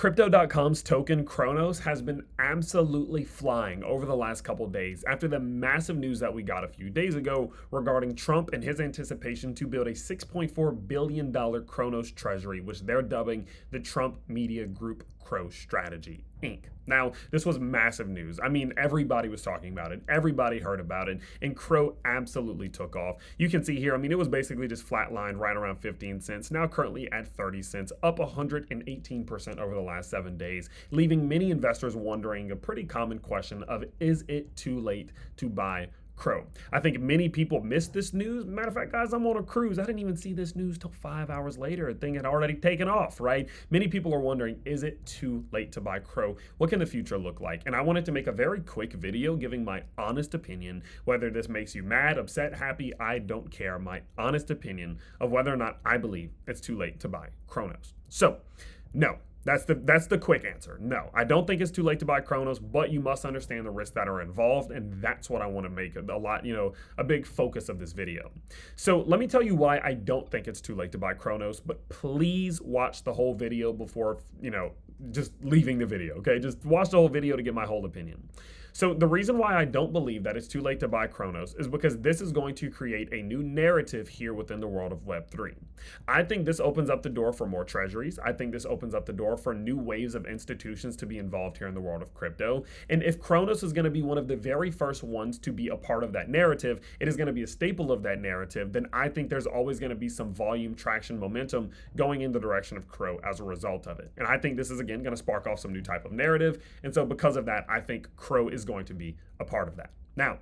Crypto.com's token Cronos has been absolutely flying over the last couple days after the massive news that we got a few days ago regarding Trump and his anticipation to build a $6.4 billion Cronos treasury, which they're dubbing the Trump Media Group CRO Strategy, Inc. Now, this was massive news. I mean, everybody was talking about it. Everybody heard about it. And CRO absolutely took off. You can see here, I mean, it was basically just flatlined right around 15 cents, now currently at 30 cents, up 118% over the last 7 days, leaving many investors wondering a pretty common question of, is it too late to buy CRO? I think many people missed this news. Matter of fact, guys, I'm on a cruise. I didn't even see this news till 5 hours later. The thing had already taken off, right? Many people are wondering, is it too late to buy CRO? What can the future look like? And I wanted to make a very quick video giving my honest opinion, whether this makes you mad, upset, happy, I don't care. My honest opinion of whether or not I believe it's too late to buy Cronos. So, no. That's the quick answer. No, I don't think it's too late to buy Cronos, but you must understand the risks that are involved, and that's what I want to make a big focus of this video. So let me tell you why I don't think it's too late to buy Cronos, but please watch the whole video before, just leaving the video, okay? Just watch the whole video to get my whole opinion. So the reason why I don't believe that it's too late to buy Cronos is because this is going to create a new narrative here within the world of Web3. I think this opens up the door for more treasuries. I think this opens up the door for new waves of institutions to be involved here in the world of crypto. And if Cronos is going to be one of the very first ones to be a part of that narrative, it is going to be a staple of that narrative, then I think there's always going to be some volume, traction, momentum going in the direction of CRO as a result of it. And I think this is, again, going to spark off some new type of narrative. And so because of that, I think CRO is going to be a part of that. Now,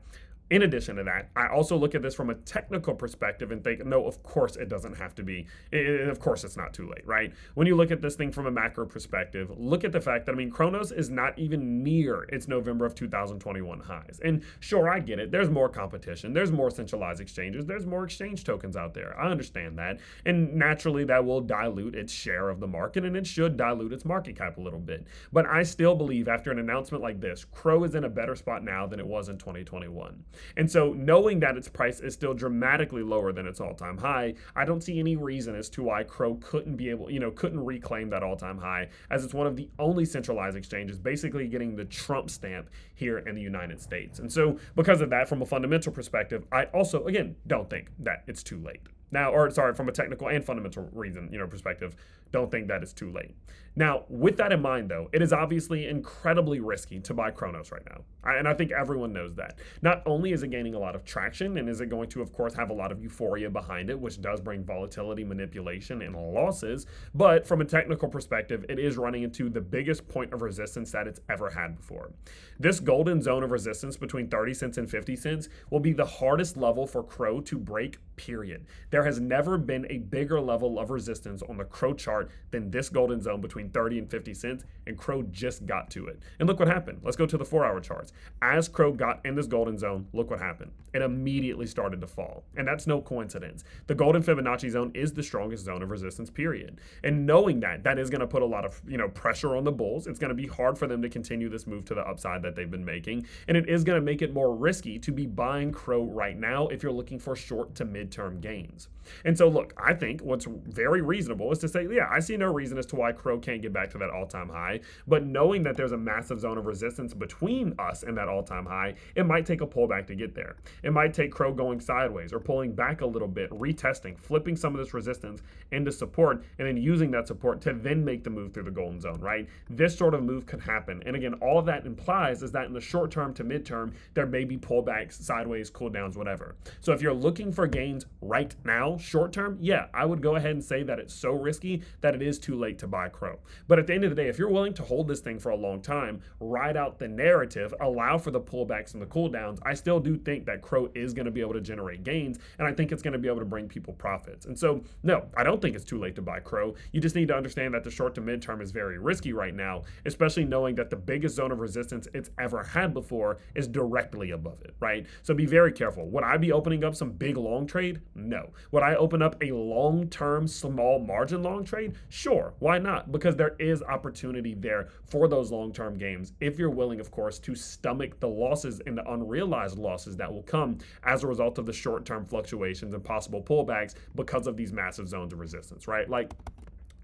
in addition to that, I also look at this from a technical perspective and think, no, of course it doesn't have to be. Of course it's not too late, right? When you look at this thing from a macro perspective, look at the fact that, Cronos is not even near its November of 2021 highs. And sure, I get it. There's more competition. There's more centralized exchanges. There's more exchange tokens out there. I understand that. And naturally, that will dilute its share of the market, and it should dilute its market cap a little bit. But I still believe after an announcement like this, CRO is in a better spot now than it was in 2021. And so knowing that its price is still dramatically lower than its all-time high, I don't see any reason as to why CRO couldn't reclaim that all-time high, as it's one of the only centralized exchanges basically getting the Trump stamp here in the United States. And so because of that, from a fundamental perspective, I also, again, don't think that it's too late. Now, from a technical and fundamental reason, perspective, don't think that it's too late. Now, with that in mind, though, it is obviously incredibly risky to buy Cronos right now. And I think everyone knows that. Not only is it gaining a lot of traction, and is it going to, of course, have a lot of euphoria behind it, which does bring volatility, manipulation, and losses, but from a technical perspective, it is running into the biggest point of resistance that it's ever had before. This golden zone of resistance between 30 cents and 50 cents will be the hardest level for CRO to break, period. There has never been a bigger level of resistance on the CRO chart than this golden zone between 30 and 50 cents, and CRO just got to it. And look what happened. Let's go to the 4-hour charts. As CRO got in this golden zone, look what happened. It immediately started to fall. And that's no coincidence. The golden Fibonacci zone is the strongest zone of resistance, period. And knowing that is going to put a lot of pressure on the bulls. It's going to be hard for them to continue this move to the upside that they've been making. And it is going to make it more risky to be buying CRO right now if you're looking for short to mid-term gains. And so look, I think what's very reasonable is to say, yeah, I see no reason as to why CRO can't get back to that all-time high, but knowing that there's a massive zone of resistance between us and that all-time high, it might take a pullback to get there. It might take CRO going sideways or pulling back a little bit, retesting, flipping some of this resistance into support, and then using that support to then make the move through the golden zone, right? This sort of move could happen. And again, all of that implies is that in the short term to midterm, there may be pullbacks, sideways, cool downs, whatever. So if you're looking for gains right now, short term, yeah, I would go ahead and say that it's so risky that it is too late to buy CRO. But at the end of the day, if you're willing to hold this thing for a long time, ride out the narrative, allow for the pullbacks and the cool downs, I still do think that CRO is going to be able to generate gains, and I think it's going to be able to bring people profits. And so, no, I don't think it's too late to buy CRO. You just need to understand that the short to midterm is very risky right now, especially knowing that the biggest zone of resistance it's ever had before is directly above it, right? So be very careful. Would I be opening up some big long trade? No. Would I open up a long-term small margin long trade? Sure. Why not? Because there is opportunity there for those long-term gains if you're willing, of course, to stomach the losses and the unrealized losses that will come as a result of the short-term fluctuations and possible pullbacks because of these massive zones of resistance, right? Like,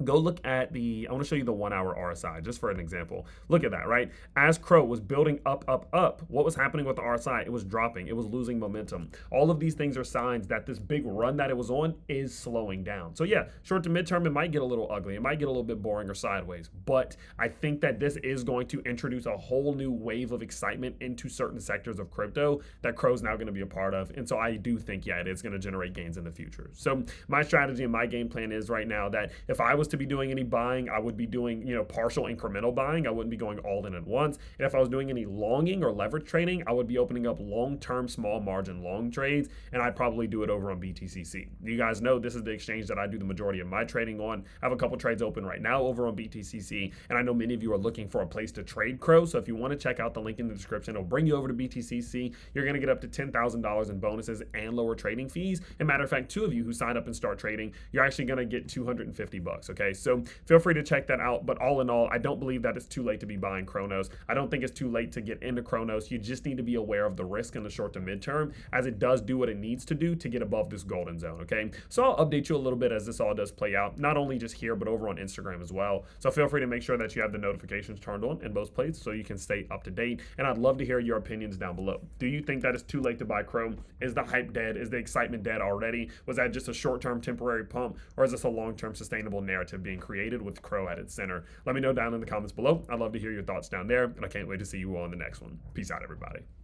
Go look at I want to show you the 1 hour RSI just for an example. Look at that, right? As CRO was building up, what was happening with the RSI? It was dropping, it was losing momentum. All of these things are signs that this big run that it was on is slowing down. So, yeah, short to midterm, it might get a little ugly. It might get a little bit boring or sideways. But I think that this is going to introduce a whole new wave of excitement into certain sectors of crypto that CRO is now going to be a part of. And so I do think, yeah, it is going to generate gains in the future. So, my strategy and my game plan is right now that if I was to be doing any buying, I would be doing, partial incremental buying. I wouldn't be going all in at once. And if I was doing any longing or leverage trading, I would be opening up long-term, small margin long trades, and I'd probably do it over on BTCC. You guys know this is the exchange that I do the majority of my trading on. I have a couple trades open right now over on BTCC, and I know many of you are looking for a place to trade CRO. So if you want to check out the link in the description, it'll bring you over to BTCC. You're going to get up to $10,000 in bonuses and lower trading fees. And matter of fact, two of you who sign up and start trading, you're actually going to get $250. Okay, so feel free to check that out. But all in all, I don't believe that it's too late to be buying Cronos. I don't think it's too late to get into Cronos. You just need to be aware of the risk in the short to midterm, as it does do what it needs to do to get above this golden zone. Okay, so I'll update you a little bit as this all does play out, not only just here but over on Instagram as well. So feel free to make sure that you have the notifications turned on in both places so you can stay up to date. And I'd love to hear your opinions down below. Do you think that it's too late to buy Chrome? Is the hype dead? Is the excitement dead already? Was that just a short-term temporary pump, or is this a long-term sustainable narrative being created with Crow at its center? Let me know down in the comments below. I'd love to hear your thoughts down there, and I can't wait to see you all in the next one. Peace out, everybody.